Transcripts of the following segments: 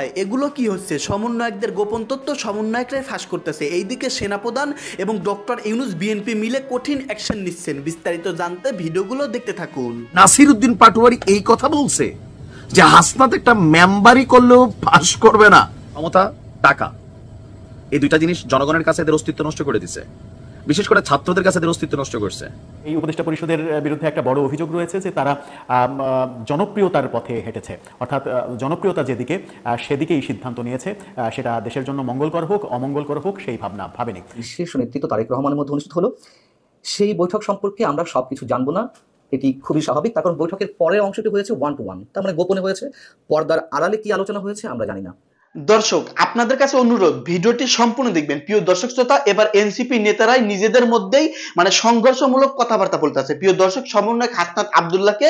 সমন্বয়, এগুলো কি হচ্ছে? সমন্বয়কদের গোপন তথ্য সমন্বয়করাই ফাঁস করতেছে। এইদিকে সেনাপ্রধান এবং ডক্টর ইউনূস বিএনপি মিলে কঠিন অ্যাকশন নিচ্ছেন। বিস্তারিত জানতে ভিডিওগুলো দেখতে থাকুন। নাসির উদ্দিন পাটোয়ারি এই কথা বলছে যে হাসনাত একটা মেম্বারি করলেও ফাঁস করবে না। ক্ষমতা, টাকা, এই দুইটা জিনিস জনগণের কাছে এদের অস্তিত্ব নষ্ট করে দিছে, বিশেষ করে ছাত্রদের কাছে এদের অস্তিত্ব নষ্ট করছে। এই উপদেষ্টা পরিষদের বিরুদ্ধে একটা বড় অভিযোগ রয়েছে যে তারা জনপ্রিয়তার পথে হেঁটেছে, অর্থাৎ জনপ্রিয়তা যেদিকে সেদিকেই সিদ্ধান্ত নিয়েছে, সেটা দেশের জন্য মঙ্গলকর হোক অমঙ্গলকর হোক সেই ভাবনা ভাবেনি। শীর্ষ নেতৃত্ব তারেক রহমানের মধ্যে অনুষ্ঠিত হলো, সেই বৈঠক সম্পর্কে আমরা সবকিছু জানবো না, এটি খুবই স্বাভাবিক। তার কারণ বৈঠকের পরের অংশটি হয়েছে 1 to 1, তার মানে গোপনে হয়েছে, পর্দার আড়ালে কি আলোচনা হয়েছে আমরা জানি না। দর্শক, আপনাদের কাছে অনুরোধ, ভিডিওটি সম্পূর্ণ দেখবেন। প্রিয় দর্শক শ্রোতা, এবার এনসিপি নেতারাই নিজেদের মধ্যেই সংঘর্ষমূলক কথাবার্তা বলতেছে। প্রিয় দর্শক, সমন্বয়ক হাসনাত আব্দুল্লাহকে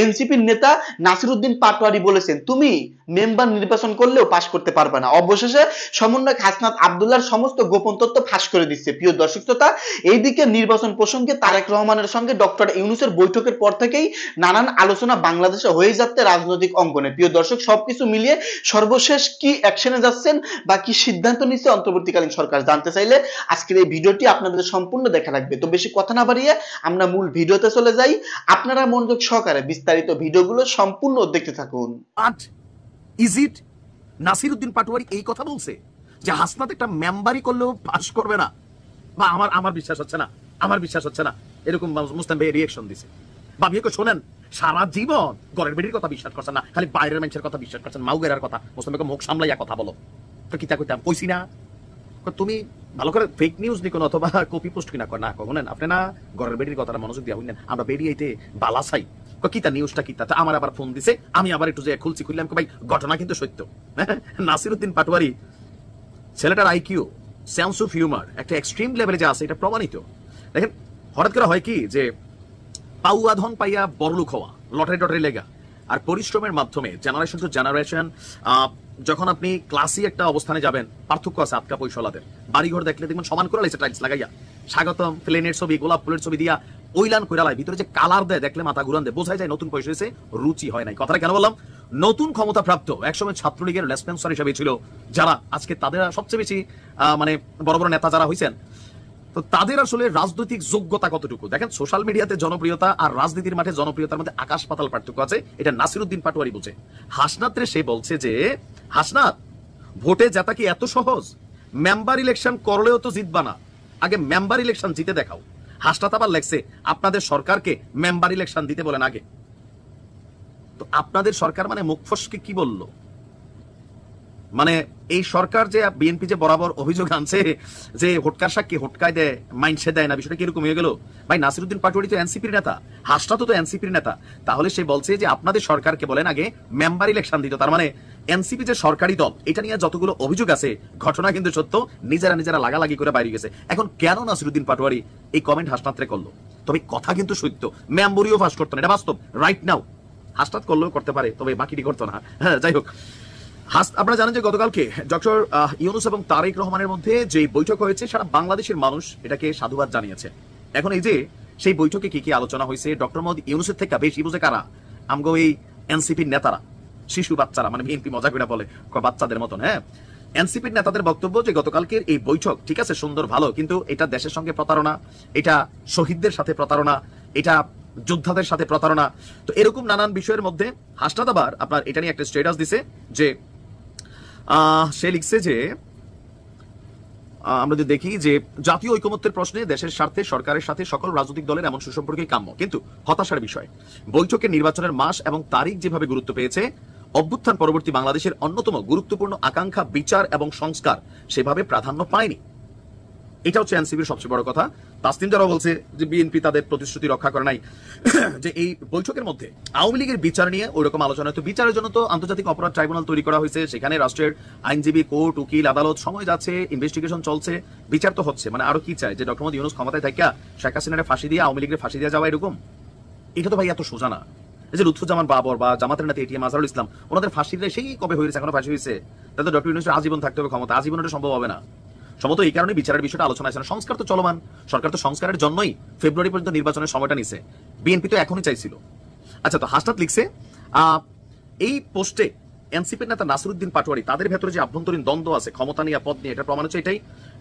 এনসিপির নেতা নাসির উদ্দিন পাটোয়ারি বলেছেন, তুমি মেম্বার নির্বাচন করলেও পাশ করতে পারবে না। অবশেষে সমন্বয়ক হাসনাত আব্দুল্লাহর সমস্ত গোপন তথ্য ফাঁস করে দিচ্ছে। প্রিয় দর্শক শ্রোতা, এইদিকে নির্বাচন প্রসঙ্গে তারেক রহমানের সঙ্গে ডক্টর ইউনূসের বৈঠকের পর থেকেই নানান আলোচনা বাংলাদেশে হয়ে যাচ্ছে রাজনৈতিক অঙ্গনে। প্রিয় দর্শক, সবকিছু মিলিয়ে সর্বশেষ কি অ্যাকশনে যাচ্ছেন বা কি সিদ্ধান্ত নিচ্ছে অন্তর্বর্তীকালীন সরকার জানতে চাইলে আজকের এই ভিডিওটি আপনাদের সম্পূর্ণ দেখা লাগবে। তো বেশি কথা না বাড়িয়ে আমরা মূল ভিডিওতে চলে যাই। আপনারা মনোযোগ সহকারে বিস্তারিত ভিডিওগুলো সম্পূর্ণ দেখতে থাকুন। ইজ ইট নাসির উদ্দিন পাটোয়ারি এই কথা বলছে যে হাসনাত একটা মেম্বারি করলেও পাস করবে না? বা আমার বিশ্বাস হচ্ছে না, আমার বিশ্বাস হচ্ছে না, এরকম মুস্তান ভাই রিঅ্যাকশন দিছে। ভাবিয়ে শোনেন, সারা জীবন ঘরের বেড়ির কথা বিশ্বাস করছেন না, খালি বাইরের মানুষের কথা বিশ্বাস করছেন, মাউগেরার কথা। মুস্তান মুখ সামলাইয়া কথা বলো তো কিতা কইতাম কইছি না, তুমি ভালো করে ফেক নিউজ নিকোন অথবা কপি পোস্ট কিনা না কখনেন আপনি না ঘরের বেড়ির কথাটা মনোযোগ দিয়া হইলেন। আমরা বেরিয়েতে বালাসাই কিতা নিউজটা কিতা, আমার আবার ফোন দিছে, আমি আবার একটু যে খুললাম, ভাই ঘটনা কিন্তু সত্য। নাসির উদ্দিন পাটোয়ারি ছেলেটার আইকিউ, সেন্স অফ হিউমার একটা এক্সট্রিম লেভেলে যে আছে, এটা প্রমাণিত। দেখেন, হঠাৎ করে হয় কি যে পাউয়া ধন পাইয়া বড়লোক হওয়া, লটারি লেগা আর পরিশ্রমের মাধ্যমে জেনারেশন টু জেনারেশন, যখন আপনি ক্লাসি একটা অবস্থানে যাবেন, পার্থক্য আছে আটকা পয়সালাদের। বাড়িঘর দেখলে দেখবেন সমান করে লাইছে টাইলস লাগাইয়া, স্বাগতম প্লেনের ছবি, গোলাপ ফুলের ছবি দিয়া ওইলান কইরা লাই, ভিতরে যে কালার দেয় দেখলে মাথা ঘুরান দেয়, বোঝাই যায় নতুন পয়সা হয়েছে, রুচি হয় নাই। কথাটা কেন বললাম? নতুন ক্ষমতা প্রাপ্ত একসময় ছাত্রলীগের লেসপেন্সার হিসেবে ছিল যারা, আজকে তাদের সবচেয়ে বেশি বড় বড় নেতা যারা হয়েছেন, তো তাদের আসলে রাজনৈতিক যোগ্যতা কতটুকু দেখেন। সোশ্যাল মিডিয়াতে জনপ্রিয়তা আর রাজনীতির মাঠে জনপ্রিয়তার মধ্যে আকাশ পাতাল পার্থক্য আছে, এটা নাসির উদ্দিন পাটোয়ারি বুঝে। হাসনাতরে সে বলছে যে হাসনাত, ভোটে জেতা কি এত সহজ? মেম্বার ইলেকশন করলেও তো জিতবা না, আগে মেম্বার ইলেকশন জিতে দেখাও। হাসনাত আবার লেখছে আপনাদের সরকারকে মেম্বার ইলেকশন দিতে বলেন আগে। তো আপনাদের সরকার মানে মুখ ফসকে কি বললো? মানে এই সরকার যে বিএনপি যে বরাবর অভিযোগ আনছে যে হোটকার সাক্ষী হোটকায় দেয়, মাইনসে দেয় না, বিষয়টা কিরকম হয়ে গেল? ভাই নাসির উদ্দিন পাটোয়ারি তো এনসিপির নেতা, হাসনাতও তো এনসিপির নেতা, তাহলে সে বলছে যে আপনাদের সরকারকে বলেন আগে মেম্বার ইলেকশন দিত। তার মানে এনসিপি যে সরকারি দল, এটা নিয়ে যতগুলো অভিযোগ আছে, ঘটনা কিন্তু সত্য, নিজেরা লাগালাগি করে বাইরে গেছে। এখন কেন নাসির উদ্দিন পাটোয়ারি এই কমেন্ট হাসনাতরে করলো? তবে কথা কিন্তু সত্য, মেম্বরিও ফাঁস করতো না, এটা বাস্তব। রাইট নাও হাসনাত করলেও করতে পারে, তবে বাকিটি করতো না। হ্যাঁ, যাই হোক, আপনারা জানেন যে গতকালকে ডক্টর ইউনূস এবং তারেক রহমানের মধ্যে যে বৈঠক হয়েছে, সারা বাংলাদেশের মানুষ এটাকে সাধুবাদ জানিয়েছে। এখন এই যে সেই বৈঠকে কি কি আলোচনা হয়েছে, ডক্টর মোহাম্মদ ইউনূসের থেকে বেশি বুঝে কারা? আমগো এই এনসিপির নেতারা, শিশু বাচ্চারা, মানে বিএনপি মজা করে বলে বাচ্চাদের মতন। হ্যাঁ, এনসিপির নেতাদের বক্তব্য যে গতকালকের এই বৈঠক ঠিক আছে, সুন্দর, ভালো, কিন্তু এটা দেশের সঙ্গে প্রতারণা, এটা শহীদদের সাথে প্রতারণা, এটা যোদ্ধাদের সাথে প্রতারণা। তো এরকম নানান বিষয়ের মধ্যে হাসনাত আবার আপনার এটা নিয়ে একটা স্ট্যাটাস দিছে যে সে লিখছে যে আমরা যদি দেখি যে জাতীয় ঐকমত্যের প্রশ্নে দেশের স্বার্থে সরকারের সাথে সকল রাজনৈতিক দলের এমন সুসম্পর্কই কাম্য, কিন্তু হতাশার বিষয় বৈঠকে নির্বাচনের মাস এবং তারিখ যেভাবে গুরুত্ব পেয়েছে, অভ্যুত্থান পরবর্তী বাংলাদেশের অন্যতম গুরুত্বপূর্ণ আকাঙ্ক্ষা বিচার এবং সংস্কার সেভাবে প্রাধান্য পায়নি। এটা হচ্ছে এনসিপির সবচেয়ে বড় কথা। তাসনিম যারা বলছে যে বিএনপি তাদের প্রতিশ্রুতি রক্ষা করে নাই, যে এই বৈঠকের মধ্যে আওয়ামী লীগের বিচার নিয়ে ওইরকম আলোচনা, তো বিচারের জন্য তো আন্তর্জাতিক অপরাধ ট্রাইব্যুনাল তৈরি করা হয়েছে, সেখানে রাষ্ট্রের আইনজীবী, কোর্ট, উকিল, আদালত, সময় যাচ্ছে, ইনভেস্টিগেশন চলছে, বিচার তো হচ্ছে। মানে আরো কি চায় যে ডক্টর মোহাম্মদ ইউনূস ক্ষমতায় থাকা শেখ হাসিনার ফাঁসি দিয়ে আওয়ামী লীগের ফাঁসি দিয়ে যাওয়া, এরকম? এটা তো ভাই এত সোজা না। এই যে লুৎফুজ্জামান বাবর বা জামাতের নেতা এটিএম আজহারুল ইসলাম, ওনাদের ফাঁসিটা সেই কবে হয়েছে, এখনো ফাঁসি হয়েছে? তাহলে ডক্টর ইউনূসের আজীবন থাকতে হবে ক্ষমতা, আজীবন এটা সম্ভব হবে না। সম্ভবত এই কারণে বিচারের বিষয়টা আলোচনা আছে না। সংস্কার তো চলমান, সরকার তো সংস্কারের জন্যই ফেব্রুয়ারি পর্যন্ত নির্বাচনের সময়টা নিছে, বিএনপি তো এখনই চাইছিল। আচ্ছা, তো হাসনাত লিখছে এই পোস্টে এনসিপির নেতা নাসিরউদ্দিন পাটোয়ারি, তাদের ভেতরে যে আভ্যন্তরীণ দ্বন্দ্ব আছে ক্ষমতা নিয়ে পদ নিয়ে, এটা প্রমাণ হচ্ছে এটাই।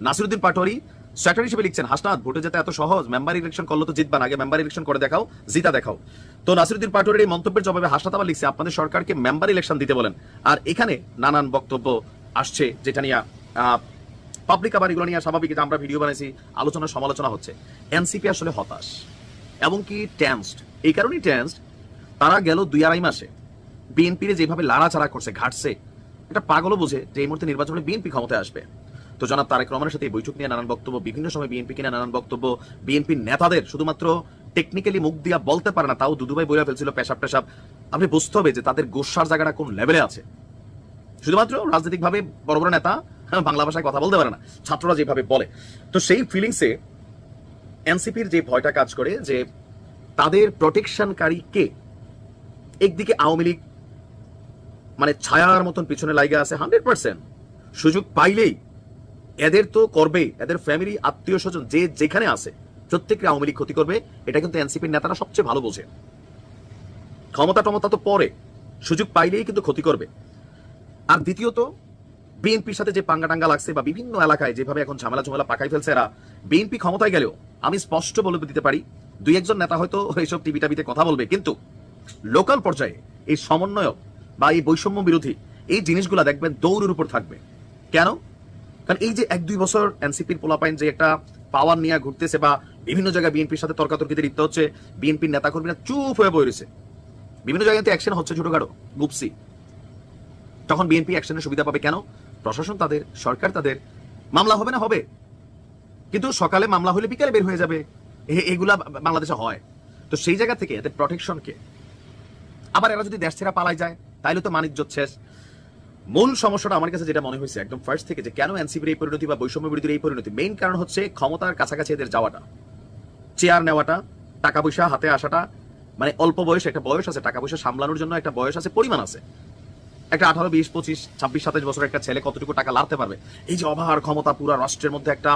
নাসিরউদ্দিন পাটোয়ারি সেক্রেটারি হিসেবে লিখছেন, হাসনাত ভোটে যেতে এত সহজ, মেম্বার ইলেকশন করলে তো জিতবা না, আগে মেম্বার ইলেকশন করে দেখাও, জিতা দেখাও। তো নাসিরউদ্দিন পাটোয়ারির এই মন্তব্যের জবাবে হাসনাত আবার লিখছে, আপনাদের সরকারকে মেম্বার ইলেকশন দিতে বলেন। আর এখানে নানান বক্তব্য আসছে যেটা নিয়ে পাবলিক আবার এগুলো নিয়ে স্বাভাবিক, আমরা ভিডিও বানাইছি, আলোচনা সমালোচনা হচ্ছে। এনসিপি আসলে হতাশ এবং কি টেন্সড। এই কারণেই টেন্সড, তারা গেল 2-2.5 মাসে বিএনপির যেভাবে লাড়াচাড়া করছে, ঘাটছে, এটা পাগলও বুঝে যে এই মুহূর্তে নির্বাচনে বিএনপি ক্ষমতায় আসবে। তো জনাব তারেক রহমানের সাথে এই বৈঠক নিয়ে নানান বক্তব্য, বিভিন্ন সময় বিএনপি কিনা নানান বক্তব্য, বিএনপির নেতাদের শুধুমাত্র টেকনিক্যালি মুখ দিয়া বলতে পারে না, তাও দুদুভাই বইয়া ফেলছিল পেশাব টেশাব। আপনি বুঝতে হবে যে তাদের গোসার জায়গাটা কোন লেভেলে আছে। শুধুমাত্র রাজনৈতিকভাবে বড় বড় নেতা বাংলা ভাষায় কথা বলতে পারে না, ছাত্ররা যেভাবে বলে। তো সেই ফিলিংসে এনসিপির যে ভয়টা কাজ করে যে তাদের প্রোটেকশনকারী কে, একদিকে আওয়ামী লীগ মানে ছায়ার মতন পিছনে লাইগা আছে 100%, সুযোগ পাইলেই এদের তো করবে, এদের ফ্যামিলি আত্মীয় স্বজন যে যেখানে আছে প্রত্যেককে আওয়ামী লীগ ক্ষতি করবে। এটা কিন্তু এনসিপির নেতারা সবচেয়ে ভালো বোঝে। ক্ষমতা টমতা তো পরে, সুযোগ পাইলেই কিন্তু ক্ষতি করবে। আর দ্বিতীয়ত বিএনপির সাথে যে পাঙ্গা টাঙ্গা লাগছে বা বিভিন্ন এলাকায় যেভাবে এখন ঝামেলা ঝামেলা পাকাই ফেলছে এরা, বিএনপি ক্ষমতায় গেলেও আমি স্পষ্ট বলে দিতে পারি 2-1 নেতা হয়তো এইসব টিভি টাভিতে কথা বলবে, কিন্তু লোকাল পর্যায়ে এই সমন্বয়ক বা এই বৈষম্য বিরোধী এই জিনিসগুলা দেখবেন দৌড়ের উপর থাকবে। কেন? কারণ এই যে 1-2 বছর এনসিপির পোলাপাইন যে একটা পাওয়ার নিয়ে ঘুরতেছে বা বিভিন্ন জায়গায় বিএনপির সাথে তর্কাতর্কিতে লিপ্ত হচ্ছে, বিএনপির নেতাকর্মীরা চুপ হয়ে বই রয়েছে। বিভিন্ন জায়গাতে অ্যাকশন হচ্ছে ছোটখাটো গুপসি, তখন বিএনপি অ্যাকশনের সুবিধা পাবে। কেন? প্রশাসন তাদের, সরকার তাদের, মামলা হবে না হবে, কিন্তু সকালে মামলা হলে বিকালে বের হয়ে যাবে, এগুলা বাংলাদেশে হয়। তো সেই জায়গা থেকে এদের প্রটেকশনকে, আবার এরা যদি দেশ ছেড়া পালাই যায় তাইলে তো মানিজ্য শেষ। মূল সমস্যাটা আমার কাছে যেটা মনে হয়েছে একদম ফার্স্ট থেকে, যে কেন এনসিপির এই পরিণতি বা বৈষম্য বিরোধীর এই পরিণতি, মেইন কারণ হচ্ছে ক্ষমতার কাছাকাছি এদের যাওয়াটা, চেয়ার নেওয়াটা, টাকা পয়সা হাতে আসাটা। মানে অল্প বয়স, একটা বয়স আছে টাকা পয়সা সামলানোর জন্য, একটা বয়স আছে, পরিমাণ আছে। একটা 18, 20, 25, 26, 27 বছর একটা ছেলে কতটুকু টাকা লাড়তে পারবে? এই যে অভার ক্ষমতা, পুরো রাষ্ট্রের মধ্যে একটা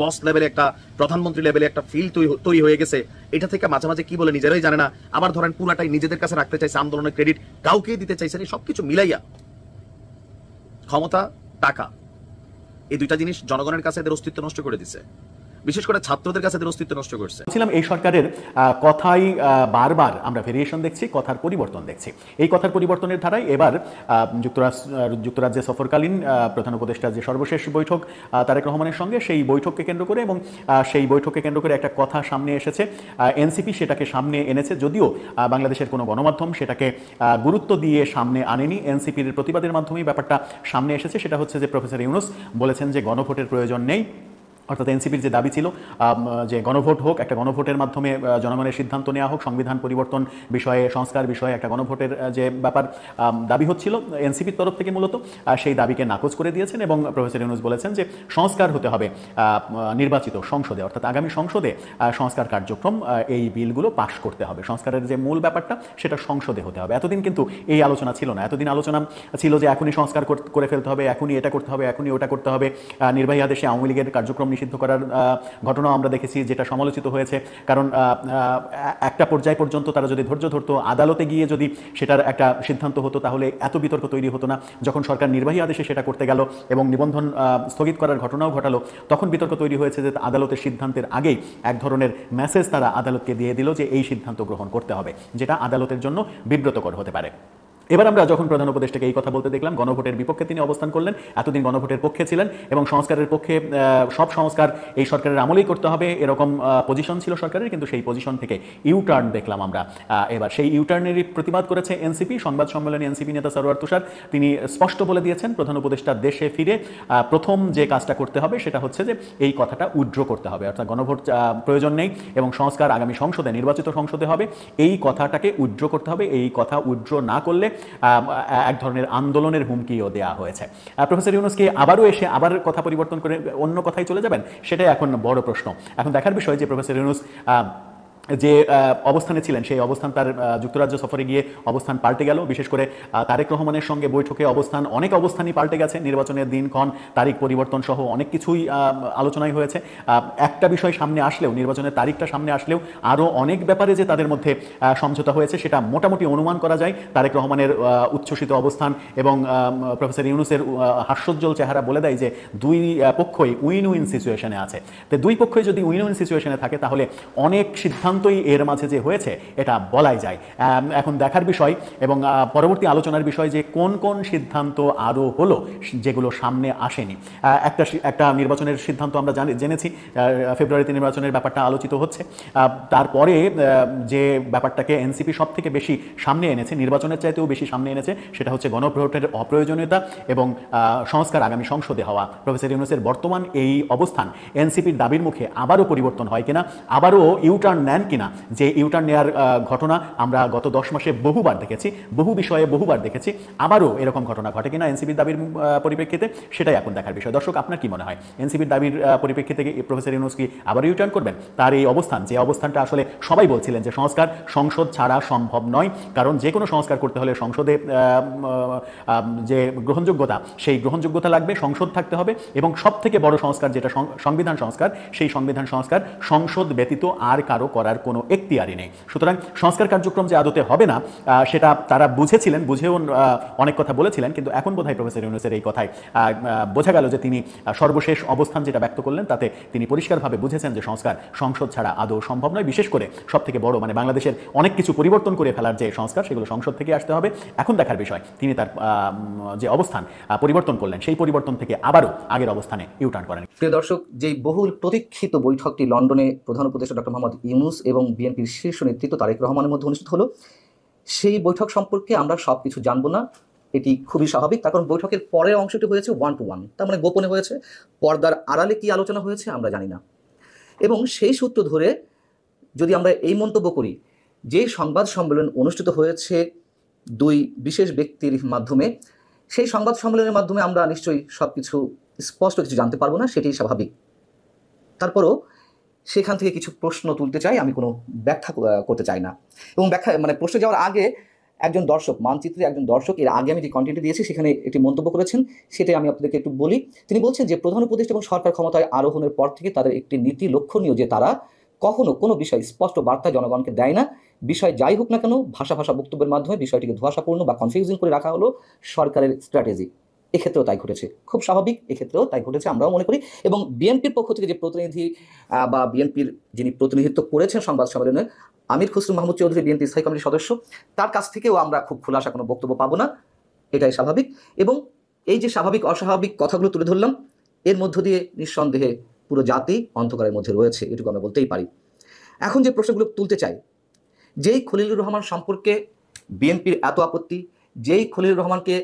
বস লেভেলে, একটা প্রধানমন্ত্রী লেভেলে একটা ফিল তৈরি হয়ে গেছে। এটা থেকে মাঝে মাঝে কি বলে নিজেরাই জানে না। আবার ধরেন পুরাটাই নিজেদের কাছে রাখতে চাইছে, আন্দোলনের ক্রেডিট কাউকে দিতে চাইছে না। সবকিছু মিলাইয়া ক্ষমতা, টাকা, এই দুইটা জিনিস জনগণের কাছে এদের অস্তিত্ব নষ্ট করে দিছে, বিশেষ করে ছাত্রদের কাছে এদের অস্তিত্ব নষ্ট করছে। ছিলাম এই সরকারের কথাই বারবার আমরা ভেরিয়েশন দেখছি, কথার পরিবর্তন দেখছি। এই কথার পরিবর্তনের ধারায় এবার যুক্তরাজ্যে সফরকালীন প্রধান উপদেষ্টার যে সর্বশেষ বৈঠক তারেক রহমানের সঙ্গে, সেই বৈঠককে কেন্দ্র করে এবং সেই বৈঠককে কেন্দ্র করে একটা কথা সামনে এসেছে। এনসিপি সেটাকে সামনে এনেছে, যদিও বাংলাদেশের কোনো গণমাধ্যম সেটাকে গুরুত্ব দিয়ে সামনে আনেনি। এনসিপির প্রতিবাদের মাধ্যমেই ব্যাপারটা সামনে এসেছে। সেটা হচ্ছে যে প্রফেসর ইউনূস বলেছেন যে গণভোটের প্রয়োজন নেই। অর্থাৎ এনসিপির যে দাবি ছিল যে গণভোট হোক, একটা গণভোটের মাধ্যমে জনগণের সিদ্ধান্ত নেওয়া হোক, সংবিধান পরিবর্তন বিষয়ে, সংস্কার বিষয়ে একটা গণভোটের যে ব্যাপার দাবি হচ্ছিল এনসিপির তরফ থেকে, মূলত সেই দাবিকে নাকচ করে দিয়েছেন। এবং প্রফেসর ইউনূস বলেছেন যে সংস্কার হতে হবে নির্বাচিত সংসদে, অর্থাৎ আগামী সংসদে সংস্কার কার্যক্রম, এই বিলগুলো পাশ করতে হবে। সংস্কারের যে মূল ব্যাপারটা সেটা সংসদে হতে হবে। এতদিন কিন্তু এই আলোচনা ছিল না। এতদিন আলোচনা ছিল যে এখনই সংস্কার করে ফেলতে হবে, এখনই এটা করতে হবে, এখনই ওটা করতে হবে। নির্বাহী আদেশে আওয়ামী লীগের কার্যক্রম নিষিদ্ধ করার ঘটনাও আমরা দেখেছি, যেটা সমালোচিত হয়েছে। কারণ একটা পর্যায় পর্যন্ত তারা যদি ধৈর্য ধরতো, আদালতে গিয়ে যদি সেটার একটা সিদ্ধান্ত হতো, তাহলে এত বিতর্ক তৈরি হতো না। যখন সরকার নির্বাহী আদেশে সেটা করতে গেল এবং নিবন্ধন স্থগিত করার ঘটনাও ঘটালো, তখন বিতর্ক তৈরি হয়েছে যে আদালতের সিদ্ধান্তের আগেই এক ধরনের মেসেজ তারা আদালতকে দিয়ে দিল যে এই সিদ্ধান্ত গ্রহণ করতে হবে, যেটা আদালতের জন্য বিব্রতকর হতে পারে। এবার আমরা যখন প্রধান উপদেষ্টাকে এই কথা বলতে দেখলাম, গণভোটের বিপক্ষে তিনি অবস্থান করলেন। এতদিন গণভোটের পক্ষে ছিলেন এবং সংস্কারের পক্ষে, সব সংস্কার এই সরকারের আমলেই করতে হবে এরকম পজিশন ছিল সরকারের, কিন্তু সেই পজিশন থেকে ইউটার্ন দেখলাম আমরা। এবার সেই ইউটার্নেরই প্রতিবাদ করেছে এনসিপি। সংবাদ সম্মেলনে এনসিপি নেতা সরওয়ার তুষার তিনি স্পষ্ট বলে দিয়েছেন, প্রধান উপদেষ্টা দেশে ফিরে প্রথম যে কাজটা করতে হবে সেটা হচ্ছে যে এই কথাটা উইথড্র করতে হবে, অর্থাৎ গণভোট প্রয়োজন নেই এবং সংস্কার আগামী সংসদে, নির্বাচিত সংসদে হবে, এই কথাটাকে উইথড্র করতে হবে। এই কথা উইথড্র না করলে এক ধরনের আন্দোলনের হুমকিও দেওয়া হয়েছে। প্রফেসর ইউনূস কি আবারও এসে আবার কথা পরিবর্তন করে অন্য কথায় চলে যাবেন? সেটাই এখন বড় প্রশ্ন। এখন দেখার বিষয় যে প্রফেসর ইউনূস যে অবস্থানে ছিলেন সেই অবস্থান তার যুক্তরাজ্য সফরে গিয়ে অবস্থান পাল্টে গেল। বিশেষ করে তারেক রহমানের সঙ্গে বৈঠকে অনেক অবস্থানই পাল্টে গেছে। নির্বাচনের দিনক্ষণ, তারিখ পরিবর্তন সহ অনেক কিছুই আলোচনায় হয়েছে। একটা বিষয় সামনে আসলেও, নির্বাচনের তারিখটা সামনে আসলেও আরও অনেক ব্যাপারে যে তাদের মধ্যে সমঝোতা হয়েছে সেটা মোটামুটি অনুমান করা যায়। তারেক রহমানের উচ্ছ্বসিত অবস্থান এবং প্রফেসর ইউনূসের হাস্যোজ্জ্বল চেহারা বলে দেয় যে দুই পক্ষই উইন উইন সিচুয়েশনে আছে। তো দুই পক্ষই যদি উইন উইন সিচুয়েশনে থাকে তাহলে অনেক সিদ্ধান্তই এর মাঝে যে হয়েছে এটা বলাই যায়। এখন দেখার বিষয় এবং পরবর্তী আলোচনার বিষয় যে কোন কোন সিদ্ধান্ত আরও হলো যেগুলো সামনে আসেনি। একটা নির্বাচনের সিদ্ধান্ত আমরা জেনেছি, ফেব্রুয়ারিতে নির্বাচনের ব্যাপারটা আলোচিত হচ্ছে। তারপরে যে ব্যাপারটাকে এনসিপি সব থেকে বেশি সামনে এনেছে, নির্বাচনের চাইতেও বেশি সামনে এনেছে, সেটা হচ্ছে গণভোটের অপ্রয়োজনীয়তা এবং সংস্কার আগামী সংসদে হওয়া। প্রফেসর ইউনূসের বর্তমান এই অবস্থান এনসিপির দাবির মুখে আবারও পরিবর্তন হয় কিনা, আবারও ইউটার্ন নেন কিনা, যে ইউটার্ন নেওয়ার ঘটনা আমরা গত 10 মাসে বহুবার দেখেছি, বহু বিষয়ে বহুবার দেখেছি, আবারও এরকম ঘটনা ঘটে কিনা এনসিপির দাবির পরিপ্রেক্ষিতে, সেটাই এখন দেখার বিষয়। দর্শক, আপনার কি মনে হয় এনসিপির দাবির পরিপ্রেক্ষিতে প্রফেসর ইউনূস কি আবার ইউটার্ন করবেন? তার এই অবস্থান, যে অবস্থানটা আসলে সবাই বলছিলেন যে সংসদ ছাড়া সম্ভব নয়, কারণ যে কোনো সংস্কার করতে হলে সংসদে যে গ্রহণযোগ্যতা, সেই গ্রহণযোগ্যতা লাগবে, সংসদ থাকতে হবে এবং সব থেকে বড় সংস্কার যেটা সংবিধান সংস্কার, সেই সংবিধান সংস্কার সংসদ ব্যতীত আর কারো করার কোনো এখতিয়ারই নেই। সুতরাং সংস্কার কার্যক্রম যে আদতে হবে না সেটা তারা বুঝেছিলেন, বুঝেও অনেক কথা বলেছিলেন, কিন্তু এখন বোধহয় প্রফেসর ইউনূসের এই কথায় বোঝা গেল যে তিনি সর্বশেষ অবস্থান যেটা ব্যক্ত করলেন তাতে তিনি পরিষ্কারভাবে বুঝেছেন যে সংসদ ছাড়া আদৌ সম্ভব নয়। বিশেষ করে সব থেকে বড় বাংলাদেশের অনেক কিছু পরিবর্তন করে ফেলার যে সংস্কার, সেগুলো সংসদ থেকে আসতে হবে। এখন দেখার বিষয় তিনি তার যে অবস্থান পরিবর্তন করলেন সেই পরিবর্তন থেকে আবারও আগের অবস্থানে ইউটার্ন করেন। প্রিয় দর্শক, যেই বহুল প্রতীক্ষিত বৈঠকটি লন্ডনে প্রধান উপদেষ্টা ডক্টর মোহাম্মদ ইউনূস এবং বিএনপির শীর্ষ নেতৃত্ব তারেক রহমানের মধ্যে অনুষ্ঠিত হলো, সেই বৈঠক সম্পর্কে আমরা সবকিছু জানবো না। এটি খুবই স্বাভাবিক, তার কারণ বৈঠকের পরের অংশটি হয়েছে 1-to-1, তার মানে গোপনে হয়েছে। পর্দার আড়ালে কি আলোচনা হয়েছে আমরা জানি না। এবং সেই সূত্র ধরে যদি আমরা এই মন্তব্য করি যে সংবাদ সম্মেলন অনুষ্ঠিত হয়েছে দুই বিশেষ ব্যক্তির মাধ্যমে, সেই সংবাদ সম্মেলনের মাধ্যমে আমরা নিশ্চয়ই সবকিছু স্পষ্ট কিছু জানতে পারবো না, সেটাই স্বাভাবিক। তারপরও সেখান থেকে কিছু প্রশ্ন তুলতে চাই, আমি কোনো ব্যাখ্যা করতে চাই না। এবং প্রশ্ন যাওয়ার আগে একজন দর্শক, মানচিত্রে একজন দর্শক, এর আগে আমি যে কন্টেন্টে দিয়েছি সেখানে একটি মন্তব্য করেছেন, সেটাই আমি আপনাদেরকে একটু বলি। তিনি বলছেন যে প্রধান উপদেষ্টা এবং সরকার ক্ষমতায় আরোহণের পর থেকে তাদের একটি নীতি লক্ষণীয় যে তারা কখনো কোনো বিষয় স্পষ্ট বার্তা জনগণকে দেয় না। বিষয় যাই হোক না কেন, ভাষা বক্তব্যের মাধ্যমে বিষয়টিকে ধোঁয়াশাপূর্ণ বা কনফিউজিং করে রাখা হলো সরকারের স্ট্র্যাটেজি। এক্ষেত্রেও তাই ঘটেছে, খুব স্বাভাবিক, এক্ষেত্রেও তাই ঘটেছে আমরাও মনে করি। এবং বিএনপির পক্ষ থেকে যে প্রতিনিধি বা বিএনপির যিনি প্রতিনিধিত্ব করেছেন সংবাদ সম্মেলনে, আমির খসরু মাহমুদ চৌধুরী, বিএনপি স্থায়ী কমিটির সদস্য, তার কাছ থেকেও আমরা খুব খোলাসা কোনো বক্তব্য পাবো না, এটাই স্বাভাবিক। এবং এই যে স্বাভাবিক অস্বাভাবিক কথাগুলো তুলে ধরলাম, এর মধ্য দিয়ে নিঃসন্দেহে পুরো জাতি অন্ধকারের মধ্যে রয়েছে, এটুকু আমরা বলতেই পারি। এখন যে প্রশ্নগুলো তুলতে চাই, যেই খলিলুর রহমান সম্পর্কে বিএনপির এত আপত্তি, যেই খলিলুর রহমানকে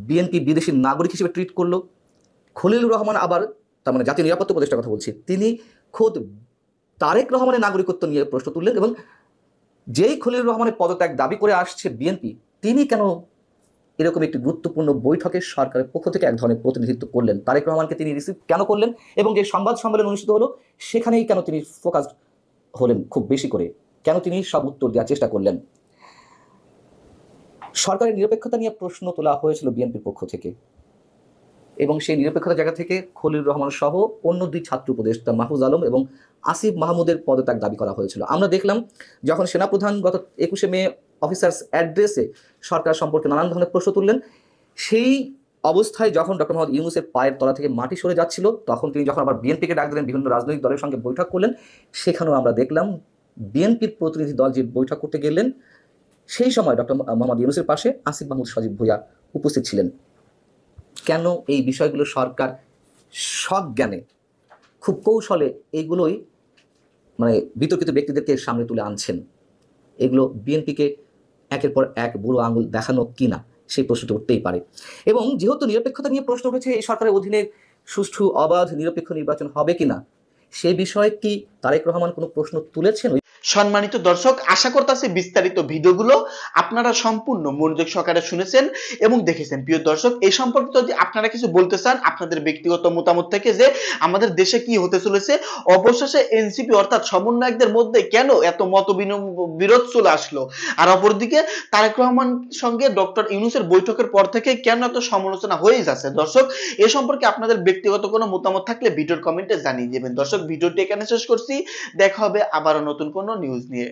বিএনপি বিদেশি নাগরিক হিসেবে ট্রিট করলো, খলিলুর রহমান আবার, তার মানে জাতীয় নিরাপত্তা উপদেষ্টার কথা বলছি, তিনি খোদ তারেক রহমানের নাগরিকত্ব নিয়ে প্রশ্ন তুললেন। এবং যেই খলিলুর রহমানের পদত্যাগ দাবি করে আসছে বিএনপি, তিনি কেন এরকম একটি গুরুত্বপূর্ণ বৈঠকে সরকারের পক্ষ থেকে এক ধরনের প্রতিনিধিত্ব করলেন? তারেক রহমানকে তিনি রিসিভ কেন করলেন? এবং যে সংবাদ সম্মেলন অনুষ্ঠিত হলো সেখানেই কেন তিনি ফোকাসড হলেন খুব বেশি করে? কেন তিনি সব উত্তর দেওয়ার চেষ্টা করলেন? সরকারের নিরপেক্ষতা নিয়ে প্রশ্ন তোলা হয়েছিল বিএনপির পক্ষ থেকে, এবং সেই নিরপেক্ষতার জায়গা থেকে খলিলুর রহমান সহ অন্য দুই ছাত্র উপদেষ্টা মাহফুজ আলম এবং আসিফ মাহমুদের পদত্যাগ দাবি করা হয়েছিল। আমরা দেখলাম যখন সেনাপ্রধান গত 21শে মে অফিসার্স অ্যাড্রেসে সরকার সম্পর্কে নানান ধরনের প্রশ্ন তুললেন, সেই অবস্থায় যখন ডক্টর মোহাম্মদ ইউনূসের পায়ের তলা থেকে মাটি সরে যাচ্ছিল, তখন তিনি যখন আবার বিএনপিকে ডাক দিলেন, বিভিন্ন রাজনৈতিক দলের সঙ্গে বৈঠক করলেন, সেখানেও আমরা দেখলাম বিএনপির প্রতিনিধি দল যে বৈঠক করতে গেলেন, সেই সময় ডক্টর মোহাম্মদ ইউনূসের পাশে আসিফ মাহমুদ সজীব ভুঁইয়া উপস্থিত ছিলেন। কেন এই বিষয়গুলো সরকার সজ্ঞানে, খুব কৌশলে এইগুলোই বিতর্কিত ব্যক্তিদেরকে সামনে তুলে আনছেন? এগুলো বিএনপিকে একের পর এক বুড়ো আঙুল দেখানো কিনা, সেই প্রশ্নটা উঠতেই পারে। এবং যেহেতু নিরপেক্ষতা নিয়ে প্রশ্ন উঠেছে, এই সরকারের অধীনে সুষ্ঠু, অবাধ, নিরপেক্ষ নির্বাচন হবে কিনা, সে বিষয়ে কি তারেক রহমান কোনো প্রশ্ন তুলেছেন? সম্মানিত দর্শক, আশা করতেছি বিস্তারিত ভিডিওগুলো আপনারা সম্পূর্ণ মনোযোগ সহকারে শুনেছেন এবং দেখেছেন। প্রিয় দর্শক, এই সম্পর্কে যদি আপনারা কিছু বলতে চান আপনাদের ব্যক্তিগত মতামত থেকে, যে আমাদের দেশে কি হতে চলেছে, অবশেষে এনসিপি অর্থাৎ সমন্বয়কদের মধ্যে কেন এত বিরোধ চলে আসলো, আর অপরদিকে তারেক রহমান সঙ্গে ডক্টর ইউনূসের বৈঠকের পর থেকে কেন এত সমালোচনা হয়ে যাচ্ছে। দর্শক, এ সম্পর্কে আপনাদের ব্যক্তিগত কোনো মতামত থাকলে ভিডিওর কমেন্টে জানিয়ে দেবেন। দর্শক, ভিডিওটি এখানে শেষ করছি, দেখা হবে আবারও নতুন কোনো নিউজ নিয়ে।